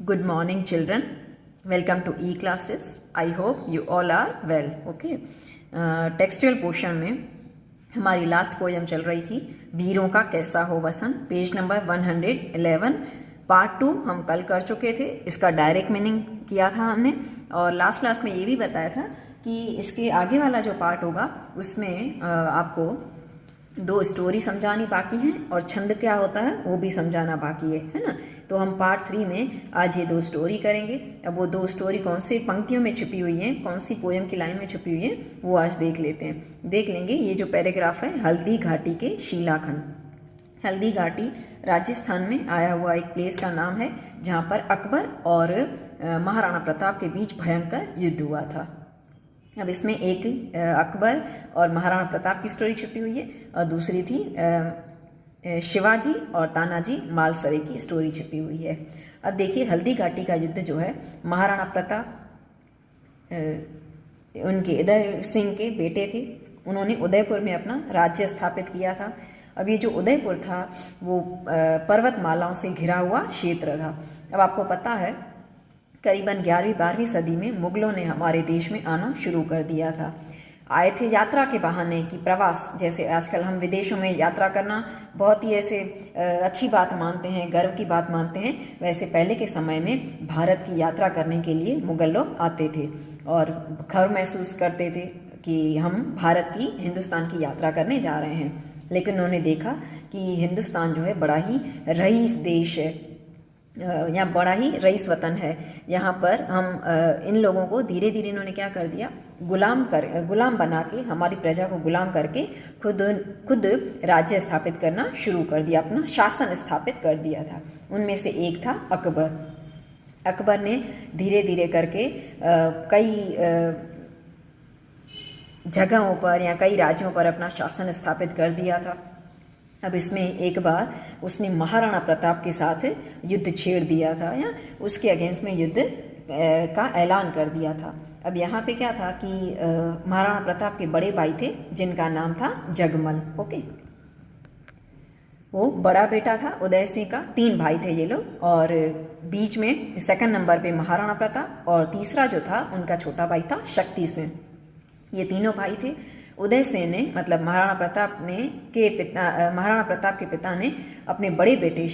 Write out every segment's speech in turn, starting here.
Good morning, children. Welcome to E-classes. I hope you all are well. Okay. Textual portion में हमारी last poem चल रही थी वीरों का कैसा हो वसन, पेज नंबर 111। पार्ट 2 हम कल कर चुके थे। इसका डायरेक्ट मीनिंग किया था हमने, और लास्ट क्लास में ये भी बताया था कि इसके आगे वाला जो पार्ट होगा उसमें आपको 2 स्टोरी समझानी बाकी हैं और छंद क्या होता है वो भी समझाना बाकी है ना। तो हम पार्ट 3 में आज ये 2 स्टोरी करेंगे। अब वो 2 स्टोरी कौन सी पंक्तियों में छिपी हुई हैं, कौन सी पोएम की लाइन में छिपी हुई है, वो आज देख लेंगे। ये जो पैराग्राफ है, हल्दी घाटी के शिलाखंड। हल्दी घाटी राजस्थान में आया हुआ एक प्लेस का नाम है जहाँ पर अकबर और महाराणा प्रताप के बीच भयंकर युद्ध हुआ था। अब इसमें एक अकबर और महाराणा प्रताप की स्टोरी छिपी हुई है और दूसरी थी शिवाजी और तानाजी मालसरे की स्टोरी छिपी हुई है। अब देखिए, हल्दी घाटी का युद्ध जो है, महाराणा प्रताप उनके उदय सिंह के बेटे थे। उन्होंने उदयपुर में अपना राज्य स्थापित किया था। अब ये जो उदयपुर था वो पर्वतमालाओं से घिरा हुआ क्षेत्र था। अब आपको पता है करीबन 11वीं-12वीं सदी में मुगलों ने हमारे देश में आना शुरू कर दिया था। आए थे यात्रा के बहाने कि प्रवास, जैसे आजकल हम विदेशों में यात्रा करना बहुत ही ऐसे अच्छी बात मानते हैं, गर्व की बात मानते हैं, वैसे पहले के समय में भारत की यात्रा करने के लिए मुगल लोग आते थे और गर्व महसूस करते थे कि हम भारत की, हिंदुस्तान की यात्रा करने जा रहे हैं। लेकिन उन्होंने देखा कि हिंदुस्तान जो है बड़ा ही रईस देश है, यहाँ बड़ा ही रईस वतन है। यहाँ पर हम इन लोगों को धीरे धीरे इन्होंने क्या कर दिया, गुलाम बना के, हमारी प्रजा को गुलाम करके खुद राज्य स्थापित करना शुरू कर दिया, अपना शासन स्थापित कर दिया था। उनमें से एक था अकबर। अकबर ने धीरे धीरे करके कई जगहों पर या कई राज्यों पर अपना शासन स्थापित कर दिया था। अब इसमें एक बार उसने महाराणा प्रताप के साथ युद्ध छेड़ दिया था या उसके अगेंस्ट में युद्ध का ऐलान कर दिया था। अब यहाँ पे क्या था कि महाराणा प्रताप के बड़े भाई थे जिनका नाम था जगमल। ओके, वो बड़ा बेटा था उदय सिंह का। 3 भाई थे ये लोग, और बीच में सेकंड नंबर पे महाराणा प्रताप, और तीसरा जो था उनका छोटा भाई था शक्ति सिंह। ये तीनों भाई थे। उदय सिंह ने, मतलब महाराणा प्रताप के पिता ने अपने बड़े बेटे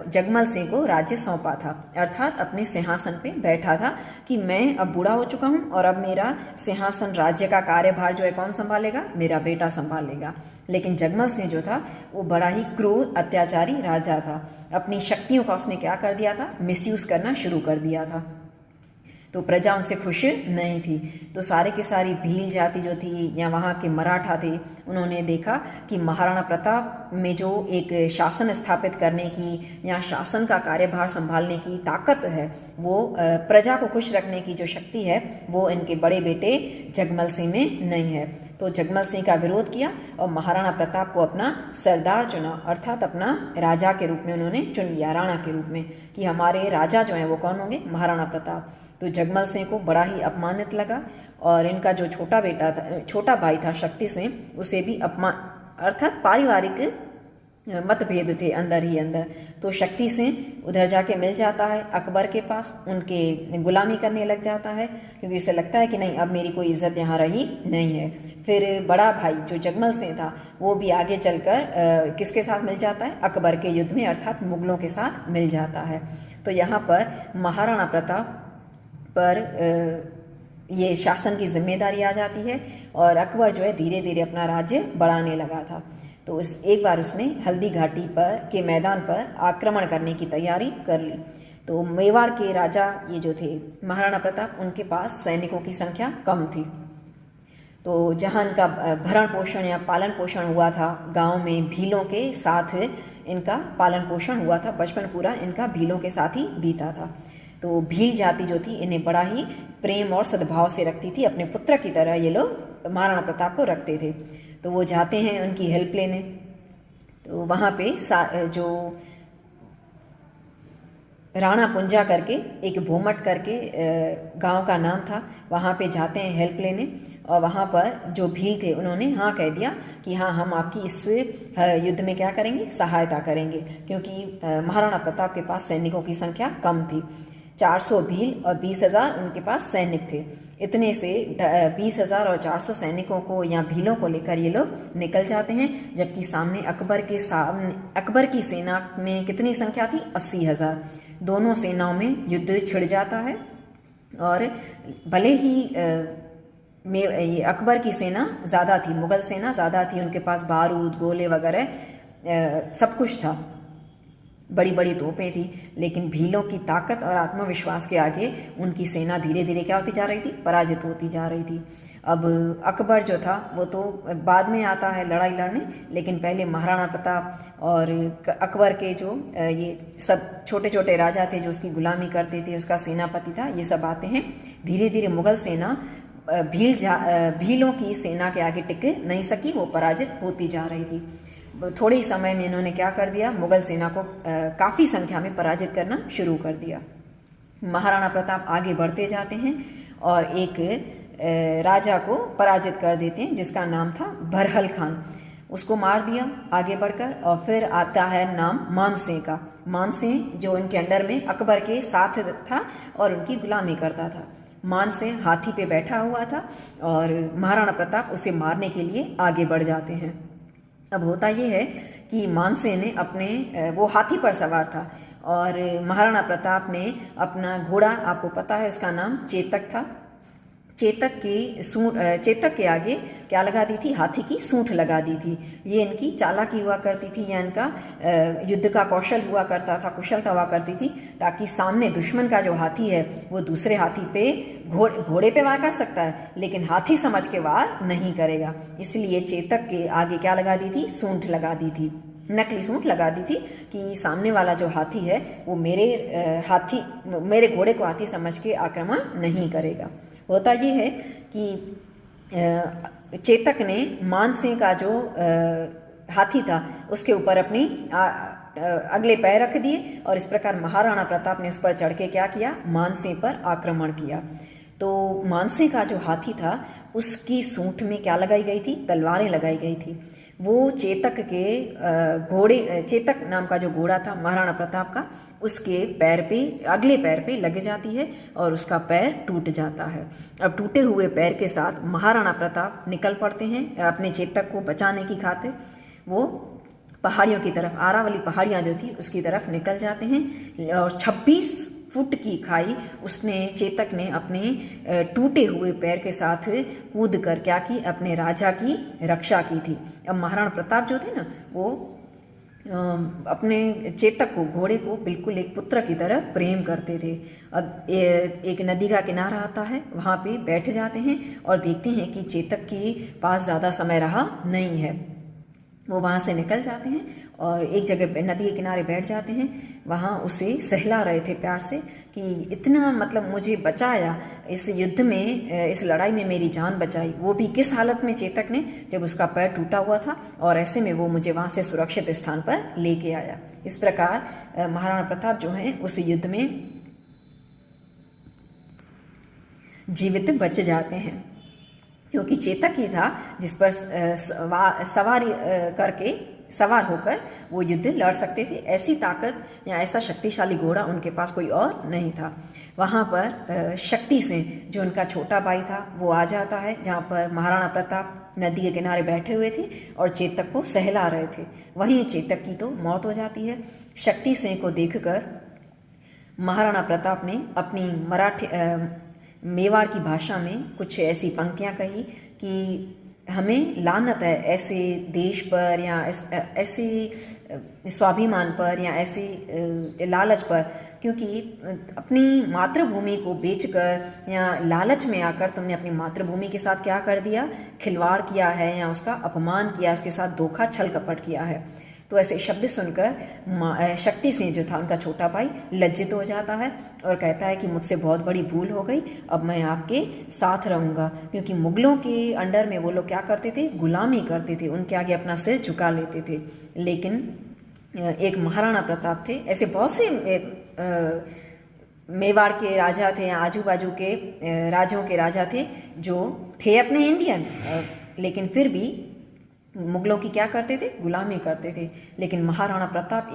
जगमल सिंह को राज्य सौंपा था, अर्थात अपने सिंहासन पे बैठा था कि मैं अब बूढ़ा हो चुका हूँ और अब मेरा सिंहासन, राज्य का कार्यभार जो है कौन संभालेगा, मेरा बेटा संभालेगा। लेकिन जगमल सिंह जो था वो बड़ा ही क्रूर, अत्याचारी राजा था। अपनी शक्तियों का उसने क्या कर दिया था, मिसयूज करना शुरू कर दिया था। तो प्रजा उनसे खुश नहीं थी। तो सारे की सारी भील जाति जो थी या वहाँ के मराठा थे, उन्होंने देखा कि महाराणा प्रताप में जो एक शासन स्थापित करने की या शासन का कार्यभार संभालने की ताकत है, वो प्रजा को खुश रखने की जो शक्ति है, वो इनके बड़े बेटे जगमल सिंह में नहीं है। तो जगमल सिंह का विरोध किया और महाराणा प्रताप को अपना सरदार चुना, अर्थात अपना राजा के रूप में उन्होंने चुन लिया, राणा के रूप में, कि हमारे राजा जो हैं वो कौन होंगे, महाराणा प्रताप। तो जगमल सिंह को बड़ा ही अपमानित लगा, और इनका जो छोटा भाई था शक्ति सिंह, उसे भी अर्थात पारिवारिक मतभेद थे अंदर ही अंदर। तो शक्ति सिंह उधर जाके मिल जाता है अकबर के पास, उनके गुलामी करने लग जाता है, क्योंकि उसे लगता है कि नहीं, अब मेरी कोई इज्जत यहाँ रही नहीं है। फिर बड़ा भाई जो जगमल सिंह था वो भी आगे चलकर किसके साथ मिल जाता है, अकबर के युद्ध में, अर्थात मुगलों के साथ मिल जाता है। तो यहाँ पर महाराणा प्रताप पर ये शासन की जिम्मेदारी आ जाती है और अकबर जो है धीरे धीरे अपना राज्य बढ़ाने लगा था। तो एक बार उसने हल्दी घाटी के मैदान पर आक्रमण करने की तैयारी कर ली। तो मेवाड़ के राजा ये जो थे महाराणा प्रताप, उनके पास सैनिकों की संख्या कम थी। तो जहाँ इनका भरण पोषण या पालन पोषण हुआ था, गांव में भीलों के साथ इनका पालन पोषण हुआ था, बचपन पूरा इनका भीलों के साथ ही बीता था। तो भील जाति जो थी इन्हें बड़ा ही प्रेम और सद्भाव से रखती थी, अपने पुत्र की तरह ये लोग महाराणा प्रताप को रखते थे। तो वो जाते हैं उनकी हेल्प लेने। तो वहाँ पे जो राणा पुंजा करके एक भोमट करके गांव का नाम था, वहाँ पे जाते हैं हेल्प लेने, और वहाँ पर जो भील थे उन्होंने हाँ कह दिया कि हाँ, हम आपकी इस युद्ध में क्या करेंगे, सहायता करेंगे, क्योंकि महाराणा प्रताप के पास सैनिकों की संख्या कम थी। 400 भील और 20,000 उनके पास सैनिक थे। इतने से 20,000 और 400 सैनिकों को या भीलों को लेकर ये लोग निकल जाते हैं, जबकि सामने अकबर की सेना में कितनी संख्या थी? 80,000। दोनों सेनाओं में युद्ध छिड़ जाता है और भले ही ये अकबर की सेना ज़्यादा थी, मुग़ल सेना ज़्यादा थी, उनके पास बारूद गोले वगैरह सब कुछ था, बड़ी बड़ी तोपें थी, लेकिन भीलों की ताकत और आत्मविश्वास के आगे उनकी सेना धीरे धीरे क्या होती जा रही थी? पराजित होती जा रही थी। अब अकबर जो था वो तो बाद में आता है लड़ाई लड़ने, लेकिन पहले महाराणा प्रताप और अकबर के जो ये सब छोटे छोटे राजा थे जो उसकी गुलामी करते थे, उसका सेनापति था, ये सब आते हैं। धीरे धीरे मुग़ल सेना भीलों की सेना के आगे टिक नहीं सकी, वो पराजित होती जा रही थी। थोड़े ही समय में इन्होंने क्या कर दिया? मुग़ल सेना को काफ़ी संख्या में पराजित करना शुरू कर दिया। महाराणा प्रताप आगे बढ़ते जाते हैं और एक राजा को पराजित कर देते हैं जिसका नाम था बरहल खान। उसको मार दिया आगे बढ़कर। और फिर आता है नाम मानसिंह का। मानसिंह जो इनके अंडर में अकबर के साथ था और उनकी गुलामी करता था। मानसिंह हाथी पे बैठा हुआ था और महाराणा प्रताप उसे मारने के लिए आगे बढ़ जाते हैं। अब होता ये है कि मानसिंह ने वो हाथी पर सवार था और महाराणा प्रताप ने अपना घोड़ा, आपको पता है उसका नाम चेतक था, चेतक के आगे क्या लगा दी थी? हाथी की सूंठ लगा दी थी। ये इनकी चालाकी हुआ करती थी या इनका युद्ध का कौशल हुआ करता था, कुशलता हुआ करती थी, ताकि सामने दुश्मन का जो हाथी है वो दूसरे हाथी पे घोड़े पे वार कर सकता है, लेकिन हाथी समझ के वार नहीं करेगा। इसलिए चेतक के आगे क्या लगा दी थी? सूंठ लगा दी थी, नकली सूंठ लगा दी थी कि सामने वाला जो हाथी है वो मेरे घोड़े को हाथी समझ के आक्रमण नहीं करेगा। होता ये है कि चेतक ने मानसिंह का जो हाथी था उसके ऊपर अपनी अगले पैर रख दिए और इस प्रकार महाराणा प्रताप ने उस पर चढ़ के क्या किया? मानसिंह पर आक्रमण किया। तो मानसिंह का जो हाथी था उसकी सूंठ में क्या लगाई गई थी? तलवारें लगाई गई थी। वो चेतक नाम का जो घोड़ा था महाराणा प्रताप का, उसके अगले पैर पे लग जाती है और उसका पैर टूट जाता है। अब टूटे हुए पैर के साथ महाराणा प्रताप निकल पड़ते हैं अपने चेतक को बचाने की खातिर। वो पहाड़ियों की तरफ, आरावली पहाड़ियाँ जो थी उसकी तरफ निकल जाते हैं और 26 फुट की खाई चेतक ने अपने टूटे हुए पैर के साथ कूद कर क्या की? अपने राजा की रक्षा की थी। अब महाराणा प्रताप जो थे ना वो अपने चेतक को, घोड़े को बिल्कुल एक पुत्र की तरह प्रेम करते थे। अब एक नदी का किनारा आता है, वहाँ पे बैठ जाते हैं और देखते हैं कि चेतक के पास ज़्यादा समय रहा नहीं है। वो वहाँ से निकल जाते हैं और एक जगह नदी के किनारे बैठ जाते हैं। वहाँ उसे सहला रहे थे प्यार से कि इतना मतलब मुझे बचाया इस युद्ध में, इस लड़ाई में मेरी जान बचाई, वो भी किस हालत में? चेतक ने, जब उसका पैर टूटा हुआ था और ऐसे में वो मुझे वहाँ से सुरक्षित स्थान पर लेके आया। इस प्रकार महाराणा प्रताप जो हैं उस युद्ध में जीवित बच जाते हैं, क्योंकि चेतक ही था जिस पर सवार होकर वो युद्ध लड़ सकते थे। ऐसी ताकत या ऐसा शक्तिशाली घोड़ा उनके पास कोई और नहीं था। वहाँ पर शक्ति सिंह जो उनका छोटा भाई था वो आ जाता है, जहाँ पर महाराणा प्रताप नदी के किनारे बैठे हुए थे और चेतक को सहला रहे थे। वहीं चेतक की तो मौत हो जाती है। शक्ति सिंह को देखकर महाराणा प्रताप ने अपनी मेवाड़ की भाषा में कुछ ऐसी पंक्तियाँ कही कि हमें लानत है ऐसे देश पर या ऐसे स्वाभिमान पर या ऐसे लालच पर, क्योंकि अपनी मातृभूमि को बेचकर या लालच में आकर तुमने अपनी मातृभूमि के साथ क्या कर दिया? खिलवाड़ किया है या उसका अपमान किया, उसके साथ धोखा छल कपट किया है। तो ऐसे शब्द सुनकर शक्ति सिंह जो था उनका छोटा भाई लज्जित हो जाता है और कहता है कि मुझसे बहुत बड़ी भूल हो गई, अब मैं आपके साथ रहूँगा। क्योंकि मुगलों के अंडर में वो लोग क्या करते थे? गुलामी करते थे, उनके आगे अपना सिर झुका लेते थे। लेकिन एक महाराणा प्रताप थे, ऐसे बहुत से मेवाड़ के राजा थे या आजू बाजू के राज्यों के राजा थे जो थे अपने इंडियन, लेकिन फिर भी मुगलों की क्या करते थे, गुलामी करते थे। लेकिन महाराणा प्रताप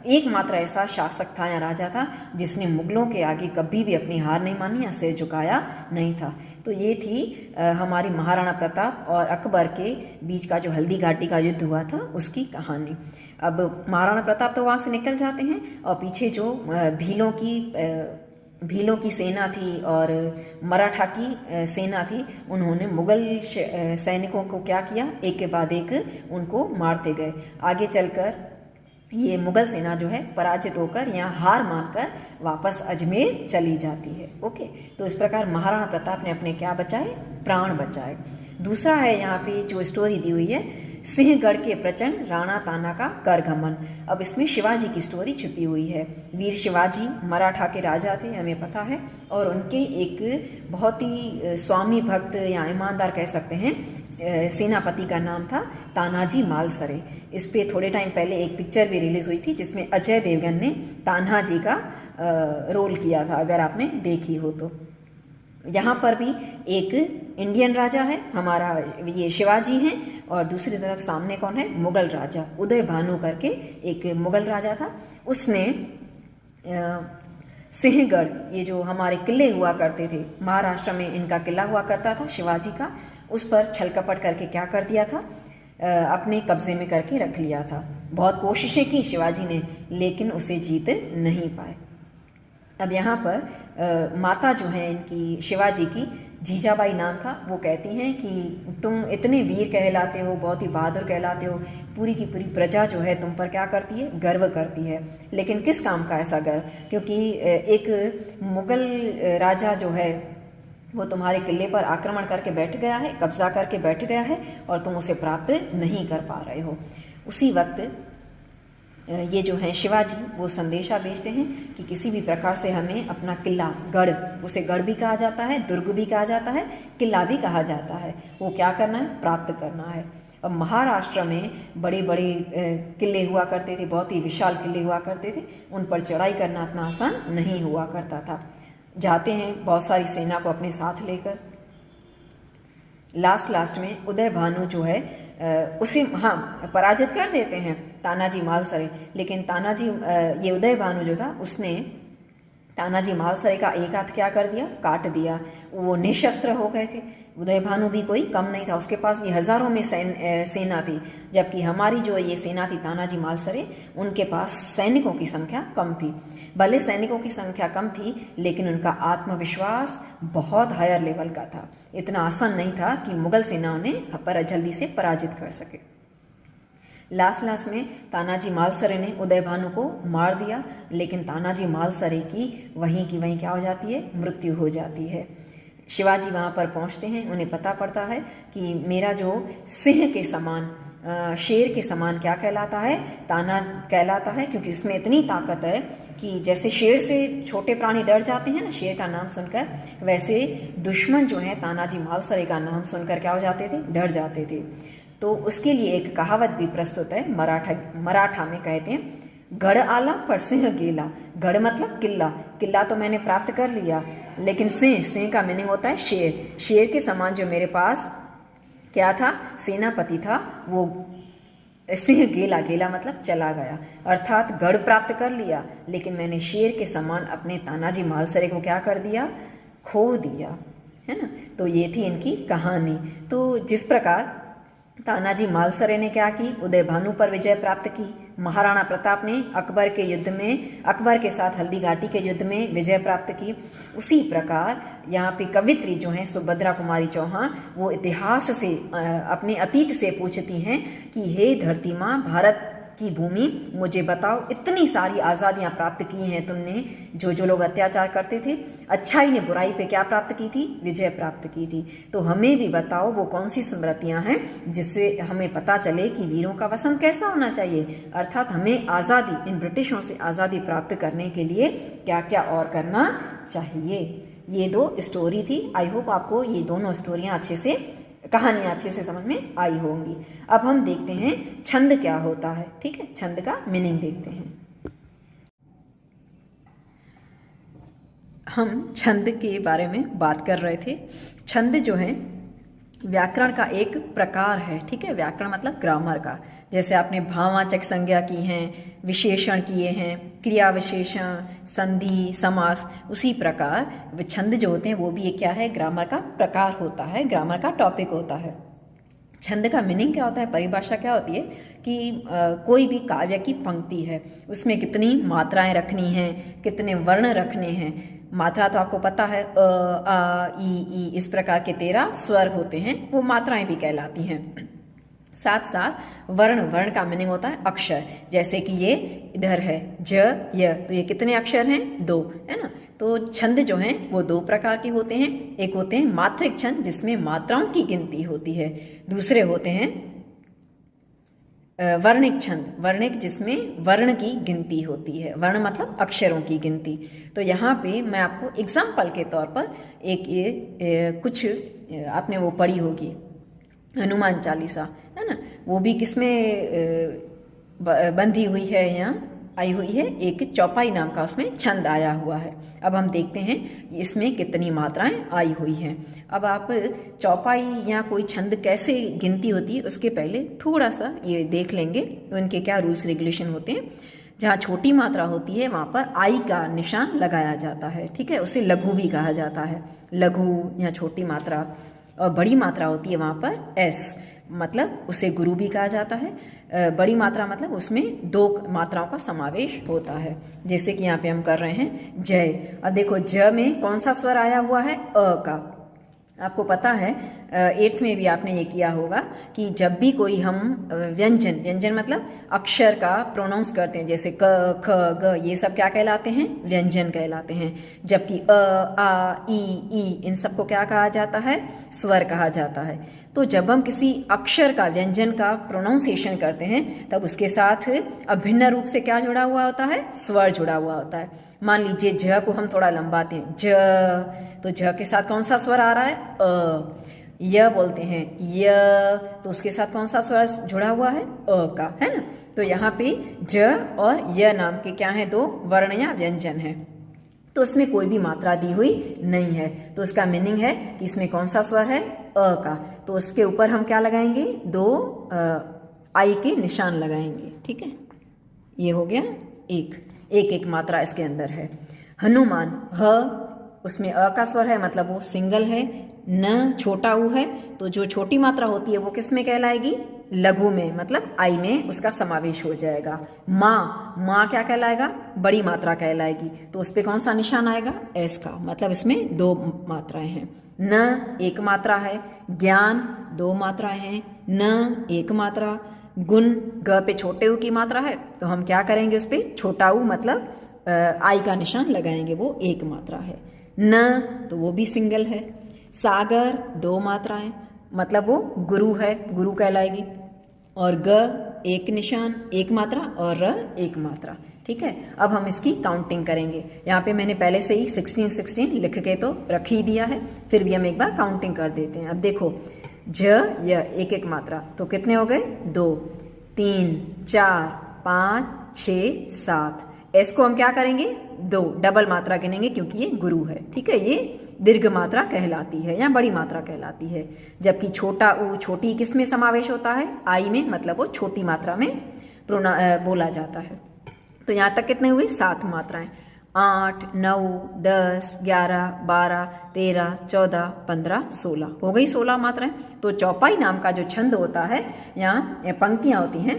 एकमात्र ऐसा शासक था या राजा था जिसने मुगलों के आगे कभी भी अपनी हार नहीं मानी या सिर झुकाया नहीं था। तो ये थी हमारी महाराणा प्रताप और अकबर के बीच का जो हल्दी घाटी का युद्ध हुआ था उसकी कहानी। अब महाराणा प्रताप तो वहाँ से निकल जाते हैं और पीछे जो भीलों की सेना थी और मराठा की सेना थी, उन्होंने मुगल सैनिकों को क्या किया, एक के बाद एक उनको मारते गए। आगे चलकर ये मुगल सेना जो है पराजित होकर यहाँ हार मानकर वापस अजमेर चली जाती है। ओके, तो इस प्रकार महाराणा प्रताप ने अपने क्या बचाए, प्राण बचाए। दूसरा है यहाँ पे जो स्टोरी दी हुई है, सिंहगढ़ के प्रचंड राणा ताना का करगमन। अब इसमें शिवाजी की स्टोरी छुपी हुई है। वीर शिवाजी मराठा के राजा थे, हमें पता है, और उनके एक बहुत ही स्वामी भक्त या ईमानदार कह सकते हैं सेनापति का नाम था तानाजी मालसरे। इस पे थोड़े टाइम पहले एक पिक्चर भी रिलीज हुई थी जिसमें अजय देवगन ने तान्हाजी का रोल किया था, अगर आपने देखी हो तो। यहाँ पर भी एक इंडियन राजा है हमारा, ये शिवाजी हैं, और दूसरी तरफ सामने कौन है, मुगल राजा उदय भानु करके एक मुगल राजा था। उसने सिंहगढ़, ये जो हमारे किले हुआ करते थे, महाराष्ट्र में इनका किला हुआ करता था शिवाजी का, उस पर छल कपट करके क्या कर दिया था, अपने कब्जे में करके रख लिया था। बहुत कोशिशें की शिवाजी ने, लेकिन उसे जीत नहीं पाए। अब यहाँ पर माता जो है इनकी शिवाजी की, जीजाबाई नाम था, वो कहती हैं कि तुम इतने वीर कहलाते हो, बहुत ही बहादुर कहलाते हो, पूरी की पूरी प्रजा जो है तुम पर क्या करती है, गर्व करती है। लेकिन किस काम का ऐसा गर्व, क्योंकि एक मुगल राजा जो है वो तुम्हारे किले पर आक्रमण करके बैठ गया है, कब्जा करके बैठ गया है, और तुम उसे प्राप्त नहीं कर पा रहे हो। उसी वक्त ये जो हैं शिवाजी वो संदेशा भेजते हैं कि किसी भी प्रकार से हमें अपना किला, गढ़, उसे गढ़ भी कहा जाता है, दुर्ग भी कहा जाता है, किला भी कहा जाता है, वो क्या करना है, प्राप्त करना है। अब महाराष्ट्र में बड़े बड़े किले हुआ करते थे, बहुत ही विशाल किले हुआ करते थे, उन पर चढ़ाई करना इतना आसान नहीं हुआ करता था। जाते हैं बहुत सारी सेना को अपने साथ लेकर, लास्ट में उदय भानु जो है उसे पराजित कर देते हैं तानाजी मालसरे। लेकिन ये उदय भानु जो था उसने तानाजी मालसरे का एक हाथ क्या कर दिया, काट दिया। वो निशस्त्र हो गए थे। उदय भानु भी कोई कम नहीं था, उसके पास भी हजारों में सेना थी, जबकि हमारी जो ये सेना थी तानाजी मालसरे, उनके पास सैनिकों की संख्या कम थी। भले सैनिकों की संख्या कम थी, लेकिन उनका आत्मविश्वास बहुत हायर लेवल का था। इतना आसान नहीं था कि मुगल सेना उन्हें जल्दी से पराजित कर सके। लास्ट में तानाजी मालसरे ने उदय भानु को मार दिया, लेकिन तानाजी मालसरे की वहीं क्या हो जाती है, मृत्यु हो जाती है। शिवाजी वहाँ पर पहुँचते हैं, उन्हें पता पड़ता है कि मेरा जो सिंह के समान, शेर के समान क्या कहलाता है, ताना कहलाता है, क्योंकि उसमें इतनी ताकत है कि जैसे शेर से छोटे प्राणी डर जाते हैं ना शेर का नाम सुनकर, वैसे दुश्मन जो है तानाजी मालसरे का नाम सुनकर क्या हो जाते थे, डर जाते थे। तो उसके लिए एक कहावत भी प्रस्तुत है, मराठा में कहते हैं, गढ़ आला पर सिंह गेला। गढ़ मतलब किला, किला तो मैंने प्राप्त कर लिया, लेकिन सिंह का मीनिंग होता है शेर। शेर के समान जो मेरे पास क्या था, सेनापति था, वो सिंह गेला मतलब चला गया। अर्थात गढ़ प्राप्त कर लिया, लेकिन मैंने शेर के समान अपने तानाजी मालसरे को क्या कर दिया, खो दिया, है ना। तो ये थी इनकी कहानी। तो जिस प्रकार तानाजी मालसरे ने क्या की, उदय भानु पर विजय प्राप्त की। महाराणा प्रताप ने अकबर के साथ हल्दी घाटी के युद्ध में विजय प्राप्त की। उसी प्रकार यहाँ पे कवित्री जो हैं सुभद्रा कुमारी चौहान, वो इतिहास से, अपने अतीत से पूछती हैं कि हे धरती माँ, भारत की भूमि, मुझे बताओ, इतनी सारी आज़ादियाँ प्राप्त की हैं तुमने, जो लोग अत्याचार करते थे, अच्छाई ने बुराई पे क्या प्राप्त की थी, विजय प्राप्त की थी। तो हमें भी बताओ वो कौन सी स्मृतियाँ हैं जिससे हमें पता चले कि वीरों का वसन कैसा होना चाहिए। अर्थात हमें आज़ादी, इन ब्रिटिशों से आज़ादी प्राप्त करने के लिए क्या क्या और करना चाहिए। ये 2 स्टोरी थी। आई होप आपको ये दोनों स्टोरियाँ कहानियाँ अच्छे से समझ में आई होंगी। अब हम देखते हैं छंद क्या होता है। ठीक है, छंद का मीनिंग देखते हैं। हम छंद के बारे में बात कर रहे थे। छंद जो है व्याकरण का एक प्रकार है, ठीक है। व्याकरण मतलब ग्रामर का। जैसे आपने भाववाचक संज्ञा की हैं, विशेषण किए हैं, क्रिया विशेषण, संधि, समास, उसी प्रकार छंद जो होते हैं वो भी एक क्या है, ग्रामर का प्रकार होता है, ग्रामर का टॉपिक होता है। छंद का मीनिंग क्या होता है, परिभाषा क्या होती है कि कोई भी काव्य की पंक्ति है, उसमें कितनी मात्राएं रखनी हैं, कितने वर्ण रखने हैं। मात्रा तो आपको पता है, अ, आ, ई, इस प्रकार के 13 स्वर होते हैं, वो मात्राएं भी कहलाती हैं। साथ साथ वर्ण का मीनिंग होता है अक्षर। जैसे कि ये इधर है ज य, तो ये कितने अक्षर हैं, 2, है ना। तो छंद जो हैं वो 2 प्रकार के होते हैं। एक होते हैं मात्रिक छंद जिसमें मात्राओं की गिनती होती है, दूसरे होते हैं वर्णिक छंद, वर्णिक जिसमें वर्ण की गिनती होती है। वर्ण मतलब अक्षरों की गिनती। तो यहाँ पे मैं आपको एग्जाम्पल के तौर पर कुछ आपने वो पढ़ी होगी हनुमान चालीसा, है ना। वो भी किसमें बंधी हुई है, यहाँ आई हुई है, एक चौपाई नाम का उसमें छंद आया हुआ है। अब हम देखते हैं इसमें कितनी मात्राएं आई हुई हैं। अब आप चौपाई या कोई छंद कैसे गिनती होती है उसके पहले थोड़ा सा ये देख लेंगे उनके क्या रूल्स रेगुलेशन होते हैं। जहाँ छोटी मात्रा होती है वहाँ पर आई का निशान लगाया जाता है, ठीक है। उसे लघु भी कहा जाता है, लघु या छोटी मात्रा। और बड़ी मात्रा होती है वहाँ पर एस, मतलब उसे गुरु भी कहा जाता है। बड़ी मात्रा मतलब उसमें 2 मात्राओं का समावेश होता है। जैसे कि यहाँ पे हम कर रहे हैं जय। अब देखो ज में कौन सा स्वर आया हुआ है, अ का। आपको पता है 8th में भी आपने ये किया होगा कि जब भी कोई हम व्यंजन मतलब अक्षर का प्रोनाउंस करते हैं, जैसे क ख ग, ये सब क्या कहलाते हैं, व्यंजन कहलाते हैं। जबकि अ आ ई इन सबको क्या कहा जाता है, स्वर कहा जाता है। तो जब हम किसी अक्षर का, व्यंजन का प्रोनाउंसिएशन करते हैं तब उसके साथ अभिन्न रूप से क्या जुड़ा हुआ होता है, स्वर जुड़ा हुआ होता है। मान लीजिए ज को हम थोड़ा लंबाते हैं, ज, तो ज के साथ कौन सा स्वर आ रहा है, अ। य बोलते हैं य, तो उसके साथ कौन सा स्वर जुड़ा हुआ है, अ का, है ना। तो यहाँ पे ज और य नाम के क्या है, 2 वर्ण या व्यंजन है। तो उसमें कोई भी मात्रा दी हुई नहीं है, तो उसका मीनिंग है कि इसमें कौन सा स्वर है, अ का। तो उसके ऊपर हम क्या लगाएंगे, 2 आई के निशान लगाएंगे, ठीक है। ये हो गया एक मात्रा इसके अंदर है। हनुमान, ह, उसमें अ का स्वर है, मतलब वो सिंगल है। न छोटा ऊ है, तो जो छोटी मात्रा होती है वो किस में कहलाएगी, लघु में, मतलब आई में उसका समावेश हो जाएगा। माँ क्या कहलाएगा, बड़ी मात्रा कहलाएगी। तो उस पर कौन सा निशान आएगा, एस का, मतलब इसमें 2 मात्राएं हैं। न 1 मात्रा है, ज्ञान 2 मात्राएं हैं, न 1 मात्रा। गुण, ग पे छोटे ऊ की मात्रा है, तो हम क्या करेंगे, उस पर छोटा ऊ मतलब आई का निशान लगाएंगे, वो 1 मात्रा है। न, तो वो भी सिंगल है। सागर 2 मात्राएं, मतलब वो गुरु है, गुरु कहलाएगी। और ग 1 निशान, 1 मात्रा, और र 1 मात्रा, ठीक है। अब हम इसकी काउंटिंग करेंगे। यहाँ पे मैंने पहले से ही 16 लिख के तो रख ही दिया है, फिर भी हम एक बार काउंटिंग कर देते हैं। अब देखो ज य 1 मात्रा, तो कितने हो गए, 2, 3, 4, 5, 6, 7। एस को हम क्या करेंगे, 2 डबल मात्रा गिनेंगे क्योंकि ये गुरु है, ठीक है। ये दीर्घ मात्रा कहलाती है या बड़ी मात्रा कहलाती है। जबकि छोटा ऊ, छोटी किस में समावेश होता है, आई में, मतलब वो छोटी मात्रा में बोला जाता है। तो यहाँ तक कितने हुए, 7 मात्राएं। 8, 9, 10, 11, 12, 13, 14, 15, 16 हो गई 16 मात्राएं। तो चौपाई नाम का जो छंद होता है, यहाँ पंक्तियां होती हैं,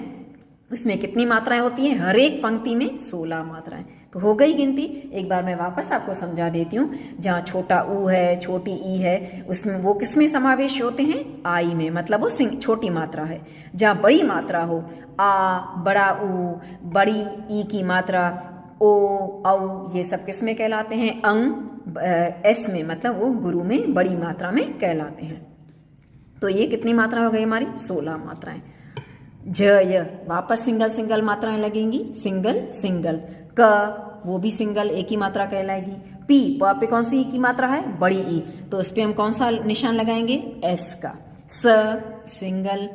उसमें कितनी मात्राएं होती हैं, हर एक पंक्ति में 16 मात्राएं। तो हो गई गिनती। एक बार मैं वापस आपको समझा देती हूँ। जहाँ छोटा ऊ है, छोटी ई है, उसमें वो किस में समावेश होते हैं, आई में, मतलब वो छोटी मात्रा है। जहाँ बड़ी मात्रा हो, आ, बड़ा ऊ, बड़ी ई की मात्रा, ओ, औ, ये सब किस में कहलाते हैं, अंग, एस में, मतलब वो गुरु में, बड़ी मात्रा में कहलाते हैं। तो ये कितनी मात्रा हो गई हमारी, 16 मात्राएं। ज य वापस सिंगल मात्राएं लगेंगी, सिंगल। क, वो भी सिंगल, 1 ही मात्रा कहलाएगी। पी, पे कौन सी की मात्रा है, बड़ी ई, तो उस पे हम कौन सा निशान लगाएंगे, एस का। स सिंगल।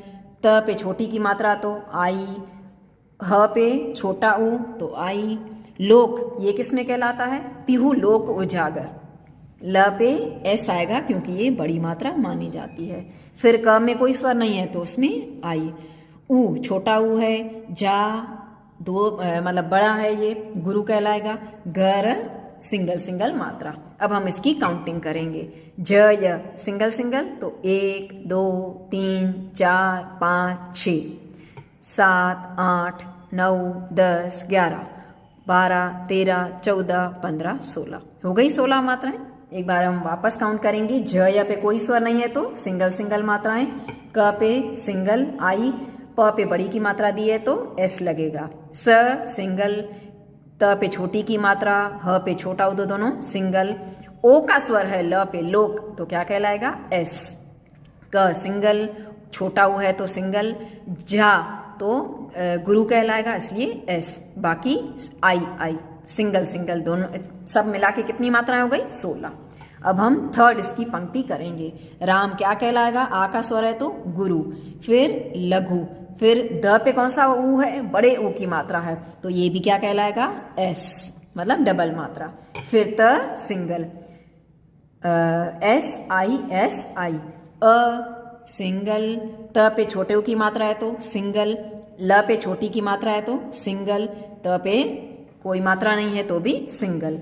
त पे छोटी की मात्रा तो आई, ह पे छोटा ऊ तो आई। लोक, ये किस में कहलाता है, तिहु लोक उजागर, ल पे एस आएगा क्योंकि ये बड़ी मात्रा मानी जाती है। फिर क में कोई स्वर नहीं है तो उसमें आई। ऊ छोटा ऊ है। जा दो मतलब बड़ा है, ये गुरु कहलाएगा। गर सिंगल सिंगल मात्रा। अब हम इसकी काउंटिंग करेंगे। ज य सिंगल सिंगल तो 1 2 3 4 5 6 7 8 9 10 11 12 13 14 15 16 हो गई 16 मात्राएं। एक बार हम वापस काउंट करेंगे। ज य पे कोई स्वर नहीं है तो सिंगल सिंगल मात्राएं। क पे सिंगल आई। प पे बड़ी की मात्रा दी है तो एस लगेगा। स सिंगल। त पे छोटी की मात्रा। ह पे छोटा उदो दोनों सिंगल। ओ का स्वर है ल पे लोक तो क्या कहलाएगा एस। क सिंगल छोटा ऊ है तो सिंगल। झा तो गुरु कहलाएगा इसलिए एस। बाकी आई आई सिंगल सिंगल दोनों सब मिला के कितनी मात्राएं हो गई 16। अब हम थर्ड इसकी पंक्ति करेंगे। राम क्या कहलाएगा, आ का स्वर है तो गुरु। फिर लघु। फिर द पे कौन सा ऊ है, बड़े ऊ की मात्रा है तो ये भी क्या कहलाएगा एस, मतलब डबल मात्रा। फिर त single S I. A single. त पे छोटे ऊ की मात्रा है तो सिंगल। ल पे छोटी की मात्रा है तो सिंगल। त पे कोई मात्रा नहीं है तो भी सिंगल।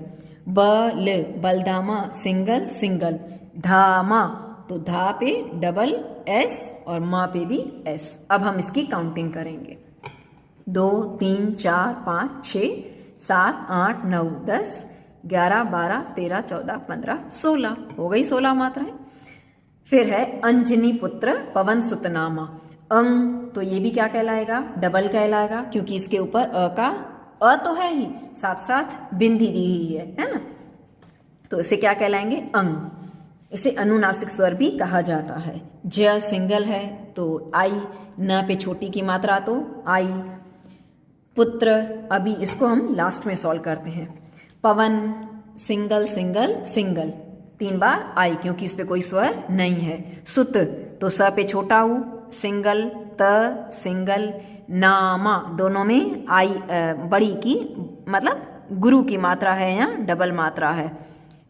बल बलधामा सिंगल सिंगल। धामा तो धा पे डबल एस और माँ पे भी एस। अब हम इसकी काउंटिंग करेंगे। 2 3 4 5 6 7 8 9 10 11 12 13 14 15 16 हो गई 16 मात्राएं। फिर है अंजनी पुत्र पवन सुतनामा। अंग तो ये भी क्या कहलाएगा, डबल कहलाएगा क्योंकि इसके ऊपर अ का अ तो है ही, साथ साथ बिंदी दी हुई है ना, तो इसे क्या कहलाएंगे अंग। इसे अनुनासिक स्वर भी कहा जाता है। ज सिंगल है तो आई। न पे छोटी की मात्रा तो आई। पुत्र अभी इसको हम लास्ट में सॉल्व करते हैं। पवन सिंगल सिंगल सिंगल 3 बार आई क्योंकि इस पे कोई स्वर नहीं है। सुत तो स पे छोटा ऊ सिंगल। त सिंगल। नामा दोनों में आई बड़ी की मतलब गुरु की मात्रा है या डबल मात्रा है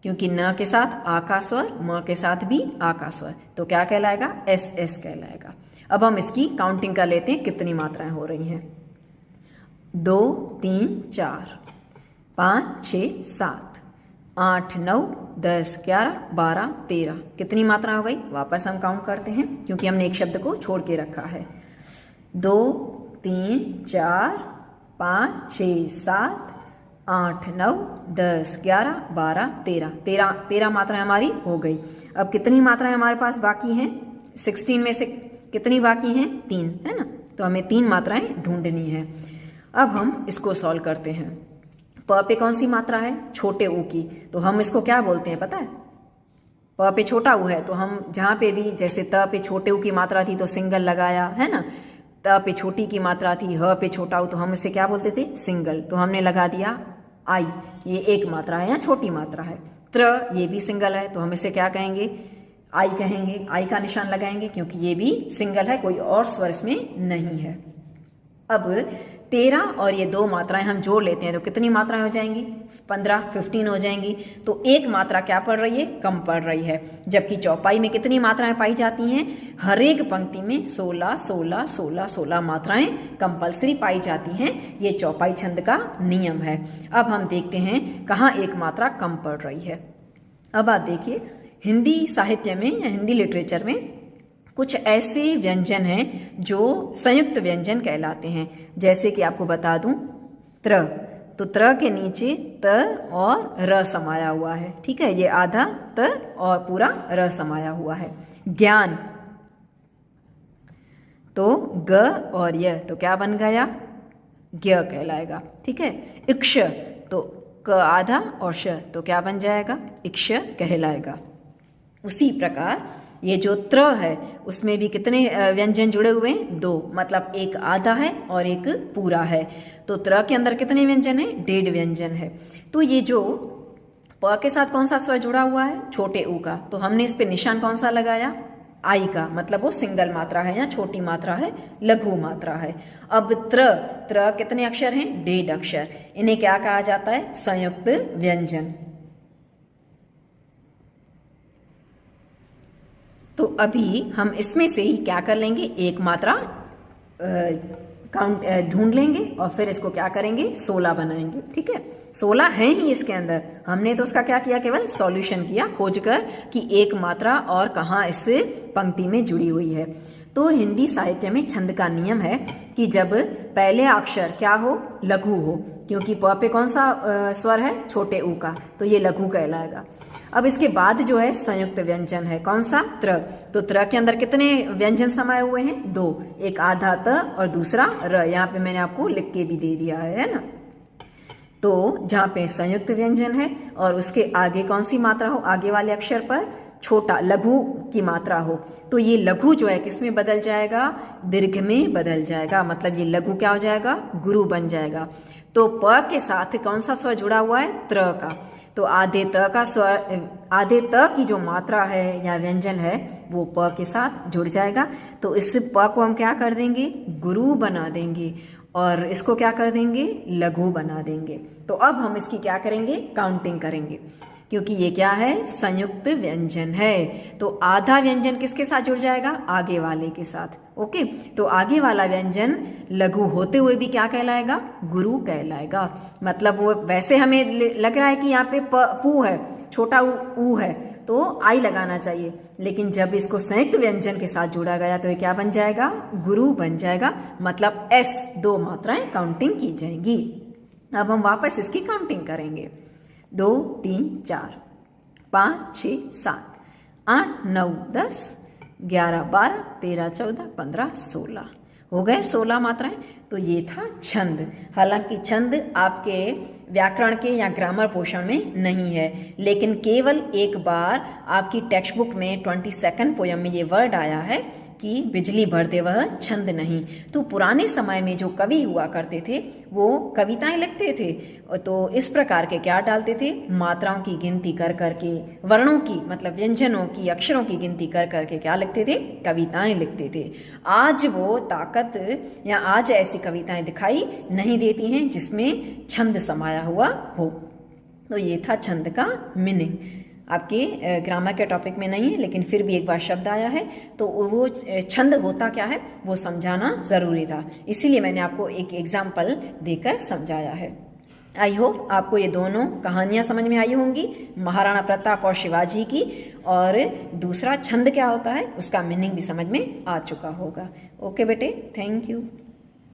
क्योंकि न के साथ आ का स्वर, म के साथ भी आ का स्वर तो क्या कहलाएगा एस एस कहलाएगा। अब हम इसकी काउंटिंग कर लेते हैं कितनी मात्राएं हो रही हैं। 2 3 4 5 6 7 8 9 10 11 12 13 कितनी मात्रा हो गई, वापस हम काउंट करते हैं क्योंकि हमने एक शब्द को छोड़ के रखा है। 2 3 4 5 6 7 8 9 10 11 12 13 मात्राएं हमारी हो गई। अब कितनी मात्राएं हमारे पास बाकी हैं, 16 में से कितनी बाकी हैं 3 है ना, तो हमें 3 मात्राएं ढूंढनी है। अब हम इसको सॉल्व करते हैं। प पे कौन सी मात्रा है, छोटे ऊ की, तो हम इसको क्या बोलते हैं पता है, प पे छोटा ऊ है तो हम जहां पे भी जैसे त पे छोटे ऊ की मात्रा थी तो सिंगल लगाया है ना, त पे छोटी की मात्रा थी ह पे छोटा ऊ तो हम इसे क्या बोलते थे सिंगल, तो हमने लगा दिया आई, ये एक मात्रा है या छोटी मात्रा है। त्र ये भी सिंगल है तो हम इसे क्या कहेंगे आई कहेंगे, आई का निशान लगाएंगे क्योंकि ये भी सिंगल है, कोई और स्वर इसमें नहीं है। अब 13 और ये 2 मात्राएं हम जोड़ लेते हैं तो कितनी मात्राएं हो जाएंगी 15 हो जाएंगी। तो एक मात्रा क्या पड़ रही है, कम पड़ रही है, जबकि चौपाई में कितनी मात्राएं पाई जाती हैं, हर एक पंक्ति में 16 मात्राएं कंपलसरी पाई जाती हैं। ये चौपाई छंद का नियम है। अब हम देखते हैं कहाँ एक मात्रा कम पड़ रही है। अब आप देखिए हिंदी साहित्य में या हिंदी लिटरेचर में कुछ ऐसे व्यंजन हैं जो संयुक्त व्यंजन कहलाते हैं। जैसे कि आपको बता दूं त्र, तो त्र के नीचे त और र समाया हुआ है, ठीक है, ये आधा त और पूरा र समाया हुआ है। ज्ञान तो ग और य तो क्या बन गया ज्ञ कहलाएगा, ठीक है। इक्ष तो क आधा और श तो क्या बन जाएगा इक्ष कहलाएगा। उसी प्रकार ये जो त्र है उसमें भी कितने व्यंजन जुड़े हुए हैं, 2, मतलब एक आधा है और एक पूरा है। तो त्र के अंदर कितने व्यंजन है, 1.5 व्यंजन है। तो ये जो प के साथ कौन सा स्वर जुड़ा हुआ है, छोटे ऊ का, तो हमने इस पे निशान कौन सा लगाया आई का, मतलब वो सिंगल मात्रा है या छोटी मात्रा है, लघु मात्रा है। अब त्र कितने अक्षर हैं, 1.5 अक्षर, इन्हें क्या कहा जाता है संयुक्त व्यंजन। तो अभी हम इसमें से ही क्या कर लेंगे, एक मात्रा काउंट ढूंढ लेंगे और फिर इसको क्या करेंगे, 16 बनाएंगे। ठीक है, 16 है ही इसके अंदर। हमने तो उसका क्या किया, केवल सॉल्यूशन किया खोजकर कि एक मात्रा और कहाँ इस पंक्ति में जुड़ी हुई है। तो हिंदी साहित्य में छंद का नियम है कि जब पहले अक्षर क्या हो, लघु हो, क्योंकि प पे कौन सा स्वर है, छोटे ऊ का, तो ये लघु कहलाएगा। अब इसके बाद जो है संयुक्त व्यंजन है, कौन सा, त्र। तो त्र के अंदर कितने व्यंजन समाये हुए हैं, 2, एक आधा त और दूसरा र। यहाँ पे मैंने आपको लिख के भी दे दिया है ना। तो जहाँ पे संयुक्त व्यंजन है और उसके आगे कौन सी मात्रा हो, आगे वाले अक्षर पर छोटा लघु की मात्रा हो, तो ये लघु जो है किस में बदल जाएगा, दीर्घ में बदल जाएगा। मतलब ये लघु क्या हो जाएगा, गुरु बन जाएगा। तो प के साथ कौन सा स्वर जुड़ा हुआ है, त्र का। तो आधे त का स्वर, आधे त की जो मात्रा है या व्यंजन है वो प के साथ जुड़ जाएगा। तो इस प को हम क्या कर देंगे, गुरु बना देंगे और इसको क्या कर देंगे, लघु बना देंगे। तो अब हम इसकी क्या करेंगे, काउंटिंग करेंगे, क्योंकि ये क्या है, संयुक्त व्यंजन है। तो आधा व्यंजन किसके साथ जुड़ जाएगा, आगे वाले के साथ। ओके, तो आगे वाला व्यंजन लघु होते हुए भी क्या कहलाएगा, गुरु कहलाएगा। मतलब वो वैसे हमें लग रहा है कि यहाँ पे पू है, छोटा ऊ है, तो आई लगाना चाहिए, लेकिन जब इसको संयुक्त व्यंजन के साथ जोड़ा गया तो ये क्या बन जाएगा, गुरु बन जाएगा। मतलब एस, 2 मात्राएं काउंटिंग की जाएंगी। अब हम वापस इसकी काउंटिंग करेंगे। 2, 3, 4, 5, 6, 7, 8, 9, 10, 11, 12, 13, 14, 15, 16 हो गए 16 मात्राएं। तो ये था छंद। हालांकि छंद आपके व्याकरण के या ग्रामर पोर्शन में नहीं है, लेकिन केवल एक बार आपकी टेक्स्ट बुक में 22nd पोयम में ये वर्ड आया है कि बिजली भर दे वह छंद नहीं। तो पुराने समय में जो कवि हुआ करते थे वो कविताएं लिखते थे, तो इस प्रकार के क्या डालते थे, मात्राओं की गिनती कर करके, वर्णों की मतलब व्यंजनों की, अक्षरों की गिनती कर करके क्या लिखते थे, कविताएं लिखते थे। आज वो ताकत या आज ऐसी कविताएं दिखाई नहीं देती हैं जिसमें छंद समाया हुआ हो। तो ये था छंद का मीनिंग। आपके ग्रामर के टॉपिक में नहीं है, लेकिन फिर भी एक बार शब्द आया है तो वो छंद होता क्या है वो समझाना ज़रूरी था, इसीलिए मैंने आपको एक एग्जाम्पल देकर समझाया है। आई होप आपको ये दोनों कहानियाँ समझ में आई होंगी, महाराणा प्रताप और शिवाजी की, और दूसरा छंद क्या होता है उसका मीनिंग भी समझ में आ चुका होगा। ओके बेटे, थैंक यू।